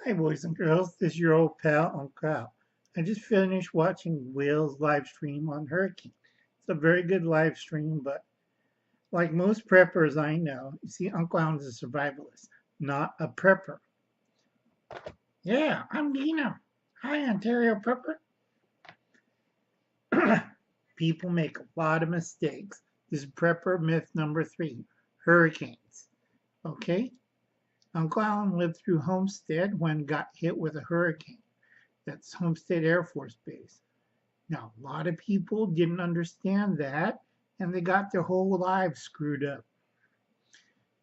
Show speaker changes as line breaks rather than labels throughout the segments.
Hi, boys and girls. This is your old pal, Uncle Al. I just finished watching Will's live stream on Hurricane. It's a very good live stream, but like most preppers I know, you see, Uncle Al is a survivalist, not a prepper. Yeah, I'm Dino. Hi, Ontario prepper. People make a lot of mistakes. This is prepper myth number 3, hurricanes. Okay? Uncle Allen lived through Homestead when got hit with a hurricane. That's Homestead Air Force Base. Now, a lot of people didn't understand that and they got their whole lives screwed up.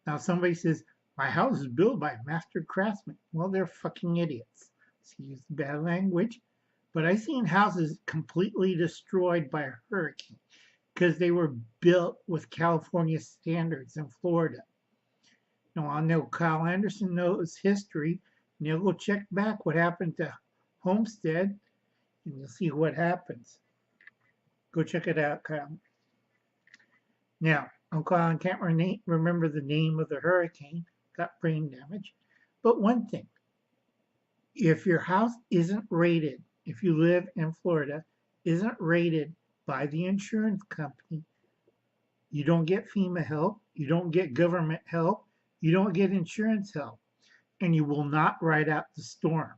Now, somebody says, my house is built by master craftsmen. Well, they're fucking idiots. Excuse the bad language. But I've seen houses completely destroyed by a hurricane because they were built with California standards in Florida. Now, I know Kyle Anderson knows history, and he'll go check back what happened to Homestead, and you'll see what happens. Go check it out, Kyle. Now, Uncle Alan can't remember the name of the hurricane, got brain damage. But one thing, if your house isn't rated, if you live in Florida, isn't rated by the insurance company, you don't get FEMA help, you don't get government help, you don't get insurance help, and you will not ride out the storm.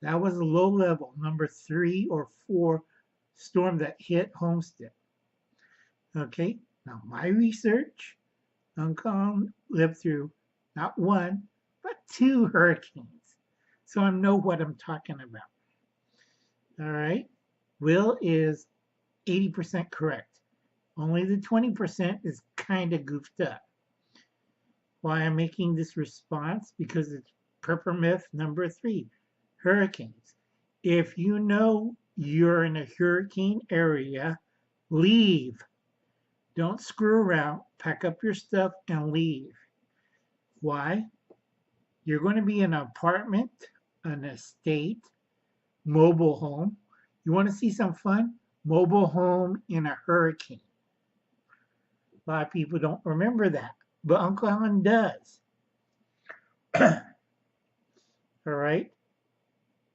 That was a low level, number 3 or 4 storm that hit Homestead. Okay, now my research, Uncle lived through not 1, but 2 hurricanes. So I know what I'm talking about. All right, Will is 80% correct. Only the 20% is kind of goofed up. Why I'm making this response? Because it's prepper myth number 3, hurricanes. If you know you're in a hurricane area, leave. Don't screw around. Pack up your stuff and leave. Why? You're going to be in an apartment, an estate, mobile home. You want to see some fun? Mobile home in a hurricane. A lot of people don't remember that, but Uncle Alan does. All right.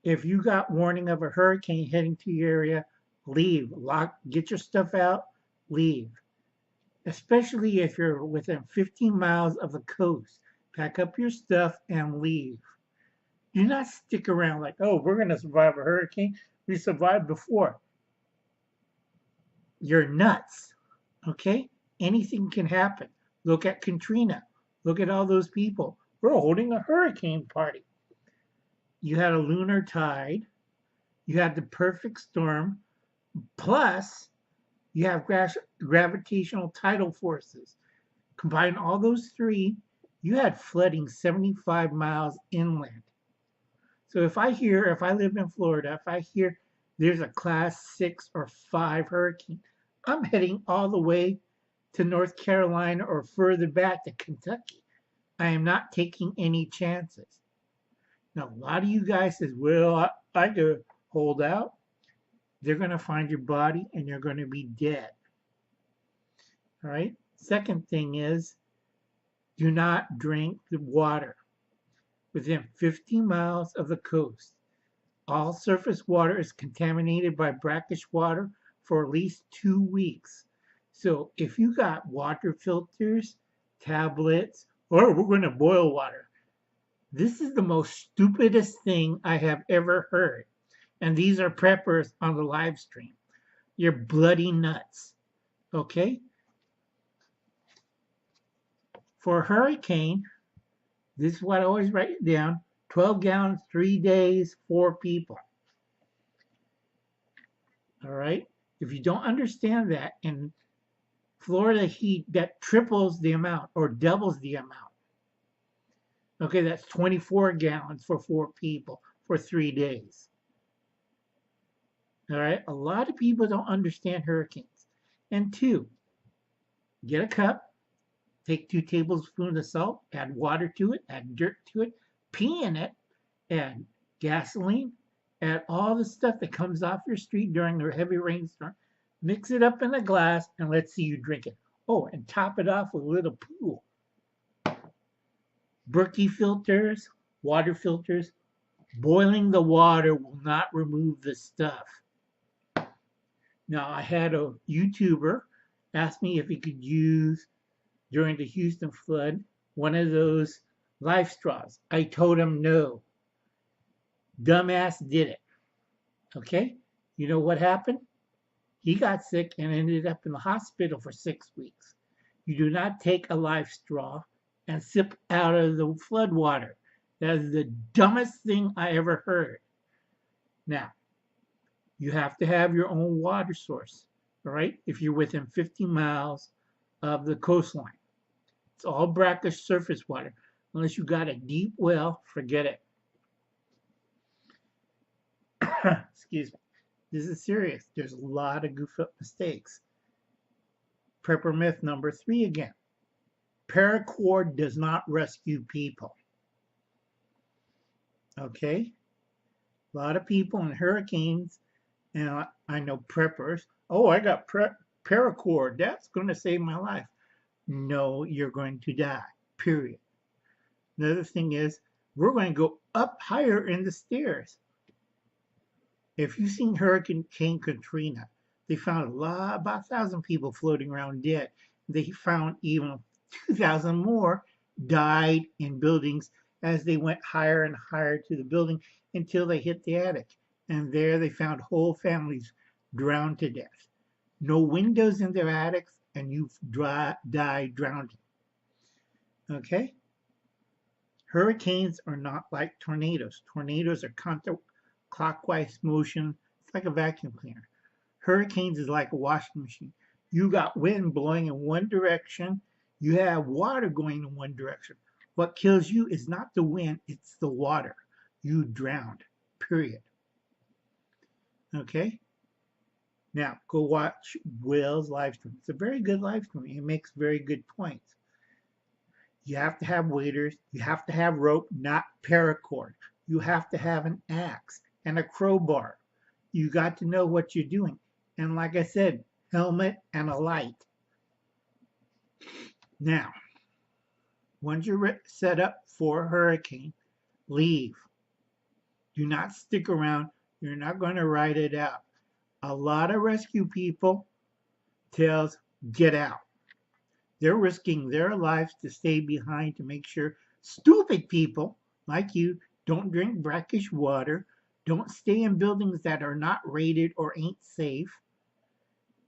If you got warning of a hurricane heading to your area, leave. Get your stuff out, leave. Especially if you're within 15 miles of the coast. Pack up your stuff and leave. Do not stick around like, oh, we're going to survive a hurricane. We survived before. You're nuts. Okay? Anything can happen. Look at Katrina. Look at all those people. We're holding a hurricane party. You had a lunar tide. You had the perfect storm. Plus, you have gravitational tidal forces. Combine all those 3, you had flooding 75 miles inland. So if I live in Florida, if I hear there's a class 6 or 5 hurricane, I'm heading all the way to North Carolina or further back to Kentucky. I am not taking any chances. Now, a lot of you guys says, well, I could hold out. They're going to find your body and you're going to be dead. All right. Second thing is, do not drink the water within 50 miles of the coast. All surface water is contaminated by brackish water for at least 2 weeks. So if you got water filters, tablets, or we're going to boil water, this is the most stupidest thing I have ever heard. And these are preppers on the live stream. You're bloody nuts. Okay? For a hurricane, this is what I always write it down, 12 gallons, 3 days, 4 people. All right? If you don't understand that, in Florida heat, that triples the amount or doubles the amount. Okay, that's 24 gallons for 4 people for 3 days. All right? A lot of people don't understand hurricanes. And 2, get a cup, take 2 tablespoons of salt, add water to it, add dirt to it, pee in it, add gasoline, add all the stuff that comes off your street during a heavy rainstorm, mix it up in a glass, and let's see you drink it. Oh, and top it off with a little pool. Berkey filters, water filters, Boiling the water will not remove the stuff. Now, I had a YouTuber ask me if he could use, during the Houston flood, one of those life straws. I told him no. Dumbass did it. Okay? You know what happened? He got sick and ended up in the hospital for 6 weeks. You do not take a life straw and sip out of the flood water. That is the dumbest thing I ever heard. Now, you have to have your own water source, all right? If you're within 50 miles of the coastline, it's all brackish surface water. Unless you got a deep well, forget it. Excuse me. This is serious. There's a lot of goof up mistakes. Prepper myth number 3 again. Paracord does not rescue people. Okay? A lot of people in hurricanes, and I know preppers. Oh, I got paracord. That's going to save my life. No, you're going to die. Period. Another thing is, we're going to go up higher in the stairs. If you've seen Hurricane Katrina, they found about 1,000 people floating around dead. They found even 2,000 more died in buildings as they went higher and higher to the building until they hit the attic. And there they found whole families drowned to death. No windows in their attics, and you've died drowning. Okay? Hurricanes are not like tornadoes. Tornadoes are counterclockwise motion. It's like a vacuum cleaner. Hurricanes is like a washing machine. You got wind blowing in one direction. You have water going in one direction. What kills you is not the wind, it's the water. You drowned. Period. Okay? Now, go watch Will's live stream. It's a very good live stream. He makes very good points. You have to have waders. You have to have rope, not paracord. You have to have an axe and a crowbar. You got to know what you're doing. And like I said, helmet and a light. Now, once you're set up for a hurricane, leave. Do not stick around. You're not going to ride it out. A lot of rescue people tells get out. They're risking their lives to stay behind to make sure stupid people like you don't drink brackish water, don't stay in buildings that are not rated or ain't safe,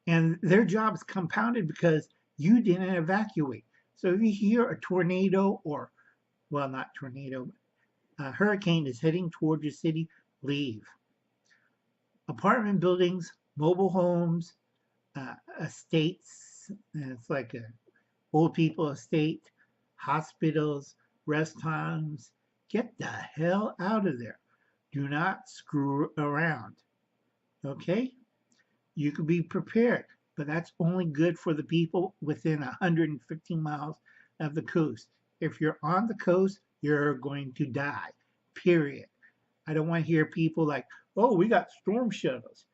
and their job's compounded because you didn't evacuate. So if you hear a tornado or, well, not tornado, a hurricane is heading towards your city, leave. Apartment buildings, mobile homes, estates, it's like a old people estate, hospitals, restaurants. Get the hell out of there. Do not screw around. Okay? You can be prepared, but that's only good for the people within 115 miles of the coast. If you're on the coast, you're going to die. Period. I don't want to hear people like, oh, we got storm shuttles.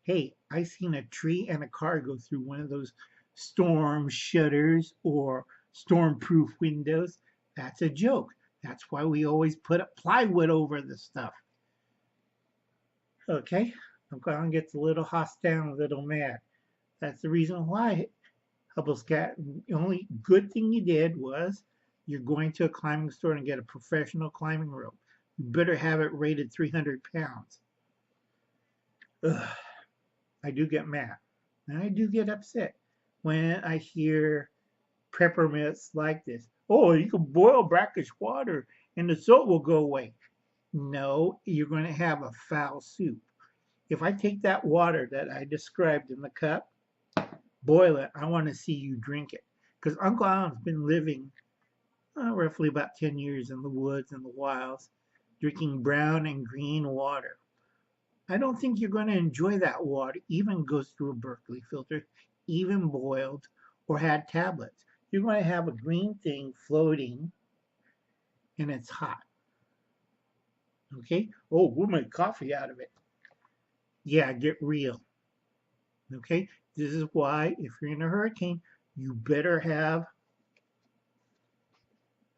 Hey, I seen a tree and a car go through one of those storm shutters or storm-proof windows. That's a joke. That's why we always put up plywood over the stuff. Okay, I'm going to get a little hostile and a little mad. That's the reason why, Hubblescat, the only good thing you did was you're going to a climbing store and get a professional climbing rope. You better have it rated 300 pounds. Ugh, I do get mad. And I do get upset when I hear prepper myths like this. Oh, you can boil brackish water and the salt will go away. No, you're going to have a foul soup. If I take that water that I described in the cup, boil it, I want to see you drink it. Because Uncle Alan's been living roughly about 10 years in the woods and the wilds, drinking brown and green water. I don't think you're going to enjoy that water, even goes through a Berkeley filter, even boiled or had tablets. You're going to have a green thing floating and it's hot. Okay? Oh, we'll make coffee out of it. Yeah, get real. Okay? This is why, if you're in a hurricane, you better have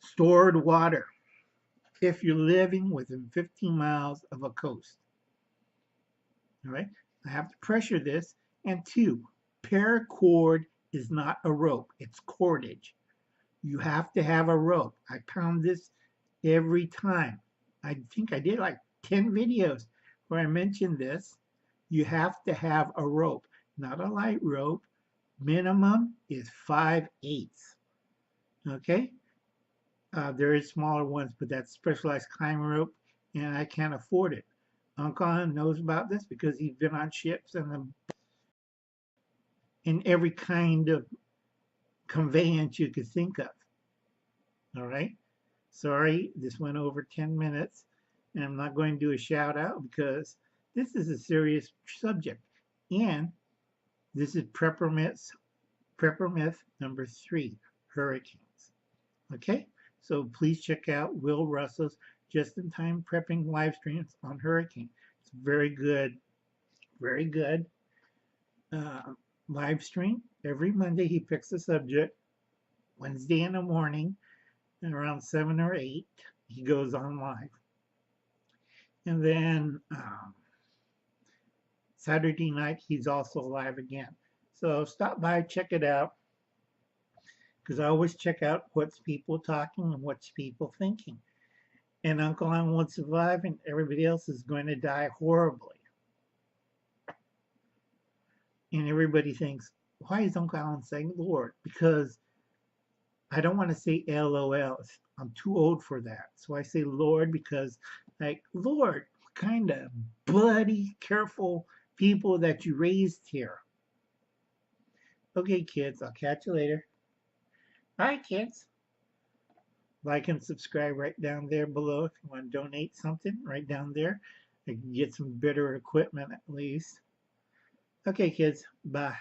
stored water. if you're living within 15 miles of a coast. All right, I have to pressure this. And two, paracord is not a rope, it's cordage. You have to have a rope. I pound this every time. I think I did like 10 videos where I mentioned this. You have to have a rope, not a light rope. Minimum is 5/8. Okay? There is smaller ones, but that's specialized climb rope, and I can't afford it. Uncle Alan knows about this because he's been on ships and in every kind of conveyance you could think of. All right? Sorry, this went over 10 minutes, and I'm not going to do a shout out because this is a serious subject. And this is Prepper myth number 3, hurricanes. Okay, so please check out Will Russell's Just in Time Prepping live streams on hurricane. It's very good uh, live stream. Every Monday he picks a subject. Wednesday in the morning, and around 7 or 8, he goes on live. And then Saturday night, he's also live again. So stop by, check it out, because I always check out what's people talking and what's people thinking. And Uncle Alan will survive, and everybody else is going to die horribly. And everybody thinks, why is Uncle Alan saying Lord? Because I don't want to say LOL. I'm too old for that. So I say Lord because, like, Lord, what kind of bloody, careful people that you raised here. Okay, kids, I'll catch you later. Bye, kids. Like and subscribe right down there below if you want to donate something right down there. I can get some better equipment at least. Okay, kids, bye.